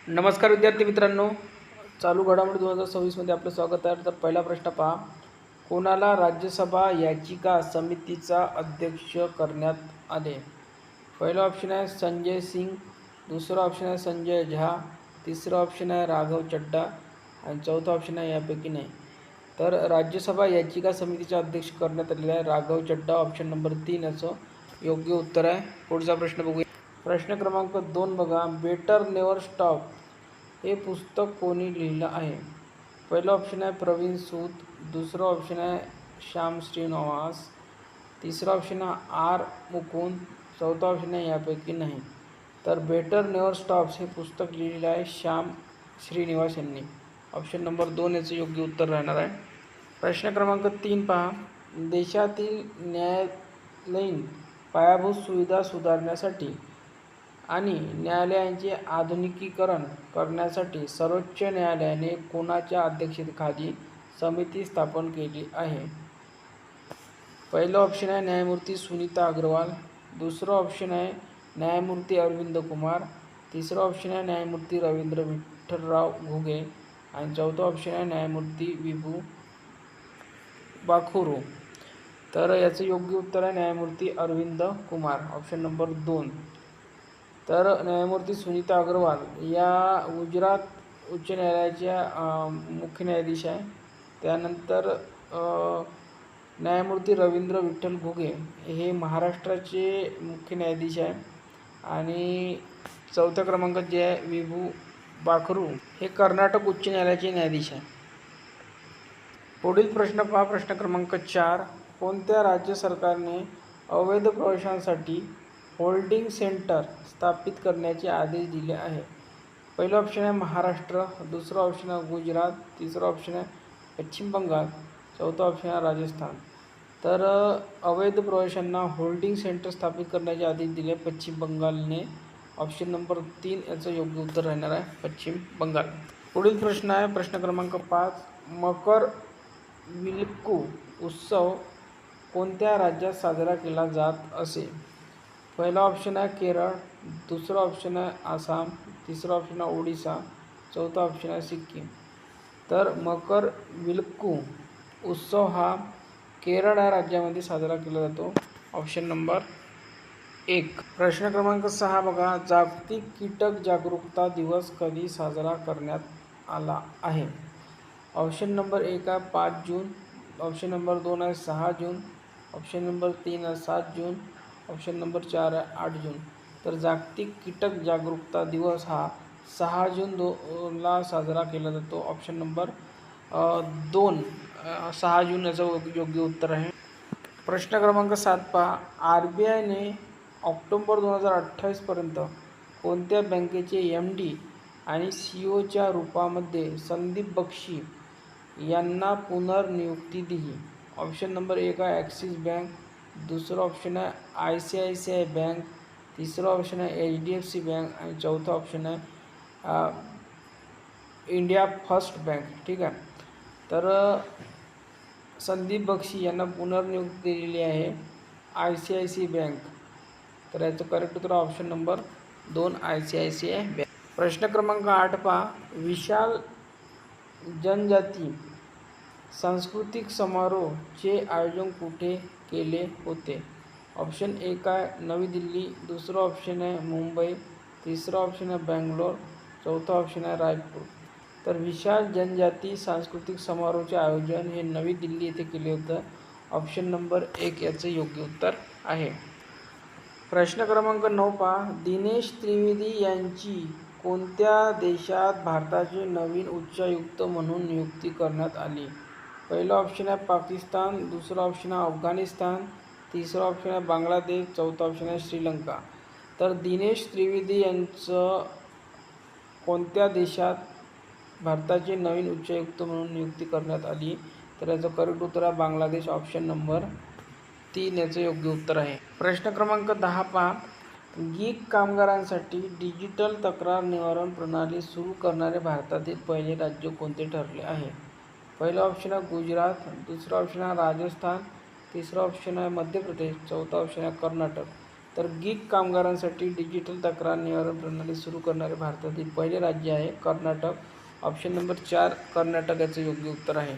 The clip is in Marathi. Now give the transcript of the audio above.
नमस्कार विद्यार्थी मित्रांनो, चालू घडामोडी 2026मध्ये आपलं स्वागत आहे. तर पहिला प्रश्न पहा, कोणाला राज्यसभा याचिका समितीचा अध्यक्ष करण्यात आले? पहिला ऑप्शन आहे संजय सिंग, दुसरा ऑप्शन आहे संजय झा, तिसरा ऑप्शन आहे राघव चड्डा आणि चौथा ऑप्शन आहे यापैकी नाही. तर राज्यसभा याचिका समितीचा अध्यक्ष करण्यात आलेला आहे राघव चड्डा. ऑप्शन नंबर 3 याचं योग्य उत्तर आहे. पुढचा प्रश्न बघूया. प्रश्न क्रमांक 2 बघा, बेटर नेवर स्टॉप हे पुस्तक कोणी लिहिलं आहे? पहिलं ऑप्शन आहे प्रवीण सूद, दुसरं ऑप्शन आहे श्याम श्रीनिवास, तिसरा ऑप्शन आहे आर मुकुंद, चौथा ऑप्शन आहे यापैकी नाही. तर बेटर नेवर स्टॉप्स हे पुस्तक लिहिलेलं आहे श्याम श्रीनिवास यांनी. ऑप्शन नंबर 2 याचं योग्य उत्तर राहणार आहे. प्रश्न क्रमांक 3 पहा, देशातील न्यायालयीन पायाभूत सुविधा सुधारण्यासाठी आणि न्यायालयांचे आधुनिकीकरण करण्यासाठी सर्वोच्च न्यायालयाने कोणाच्या अध्यक्षतेखाली समिती स्थापन केली आहे? पहिलं ऑप्शन आहे न्यायमूर्ती सुनीता अग्रवाल, दुसरं ऑप्शन आहे न्यायमूर्ती अरविंद कुमार, तिसरं ऑप्शन आहे न्यायमूर्ती रवींद्र विठ्ठलराव घुगे आणि चौथं ऑप्शन आहे न्यायमूर्ती विभू बाखुरू. तर याचं योग्य उत्तर आहे न्यायमूर्ती अरविंद कुमार. Option number 2. तर न्यायमूर्ती सुनीता अग्रवाल या गुजरात उच्च न्यायालयाच्या मुख्य न्यायाधीश आहे. त्यानंतर न्यायमूर्ती रवींद्र विठ्ठल घुगे हे महाराष्ट्राचे मुख्य न्यायाधीश आहे आणि चौथ्या क्रमांकात जे आहे विभू बाखरू हे कर्नाटक उच्च न्यायालयाचे न्यायाधीश आहे. पुढील प्रश्न पहा, प्रश्न क्रमांक 4, कोणत्या राज्य सरकारने अवैध प्रवाशांसाठी होल्डिंग सेंटर स्थापित करण्याचे आदेश दिले आहे? पहिलं ऑप्शन आहे महाराष्ट्र, दुसरं ऑप्शन आहे गुजरात, तिसरं ऑप्शन आहे पश्चिम बंगाल, चौथा ऑप्शन आहे राजस्थान. तर अवैध प्रवाशांना होल्डिंग सेंटर स्थापित करण्याचे आदेश दिले पश्चिम बंगालने. ऑप्शन नंबर 3 याचं योग्य उत्तर राहणार आहे पश्चिम बंगाल. पुढील प्रश्न आहे प्रश्न क्रमांक 5, मकर विलक्कू उत्सव कोणत्या राज्यात साजरा केला जात असे? पहिला ऑप्शन आहे केरळ, दुसरा ऑप्शन आहे आसाम, तिसरा ऑप्शन आहे ओडिसा, चौथा ऑप्शन आहे सिक्कीम. तर मकर विलक्कू उत्सव हा केरळ या राज्यामध्ये साजरा केला जातो. Option number 1. प्रश्न क्रमांक 6 बघा, जागतिक कीटक जागरूकता दिवस कधी साजरा करण्यात आला आहे? ऑप्शन नंबर 1 आहे 5 जून, ऑप्शन नंबर 2 आहे 6 जून, ऑप्शन नंबर 3 आहे 7 जून, ऑप्शन नंबर 4 आहे 8 जून. तर जागतिक कीटक जागरूकता दिवस हा 6 जूनला साजरा केला जातो. ऑप्शन नंबर 2 6 जून याचं योग्य उत्तर आहे. प्रश्न क्रमांक 7 पहा, RBIने ऑक्टोबर 2028पर्यंत कोणत्या बँकेचे MD आणि CEOच्या रूपामध्ये संदीप बक्षी यांना पुनर्नियुक्ती दिली? ऑप्शन नंबर 1 आहे ॲक्सिस बँक, दुसरं ऑप्शन आहे ICICI बँक, तिसरं ऑप्शन आहे HDFC बँक आणि चौथं ऑप्शन आहे इंडिया फर्स्ट बँक. ठीक आहे. तर संदीप बक्षी यांना पुनर्नियुक्ती दिलेली आहे ICICI बँक. तर याचं करेक्ट उत्तर ऑप्शन नंबर 2 ICICI बँक. प्रश्न क्रमांक 8 पहा, विशाल जनजाती सांस्कृतिक समारोहाचे आयोजन कुठे केले होते? ऑप्शन 1 आहे नवी दिल्ली, दुसरं ऑप्शन आहे मुंबई, तिसरं ऑप्शन आहे बेंगलोर, चौथा ऑप्शन आहे रायपूर. तर विशाल जनजाती सांस्कृतिक समारोहाचे आयोजन हे नवी दिल्ली येथे केले होतं. ऑप्शन नंबर 1 याचं योग्य उत्तर आहे. प्रश्न क्रमांक 9 पहा, दिनेश त्रिवेदी यांची कोणत्या देशात भारताचे नवीन उच्चायुक्त म्हणून नियुक्ती करण्यात आली? पहिलं ऑप्शन आहे पाकिस्तान, दुसरं ऑप्शन आहे अफगाणिस्तान, तिसरं ऑप्शन आहे बांगलादेश, चौथा ऑप्शन आहे श्रीलंका. तर दिनेश त्रिवेदी यांचं कोणत्या देशात भारताचे नवीन उच्चायुक्त म्हणून नियुक्ती करण्यात आली? तर याचं करेक्ट उत्तर आहे बांगलादेश. ऑप्शन नंबर 3 याचं योग्य उत्तर आहे. प्रश्न क्रमांक 10 पहा, गीग कामगारांसाठी डिजिटल तक्रार निवारण प्रणाली सुरू करणारे भारतातील पहिले राज्य कोणते ठरले आहे? पहिलं ऑप्शन आहे गुजरात, दुसरं ऑप्शन आहे राजस्थान, तिसरं ऑप्शन आहे मध्य प्रदेश, चौथा ऑप्शन आहे कर्नाटक. तर गिग कामगारांसाठी डिजिटल तक्रार निवारण प्रणाली सुरू करणारे भारतातील पहिले राज्य आहे कर्नाटक. ऑप्शन नंबर 4 कर्नाटक याचं योग्य उत्तर आहे.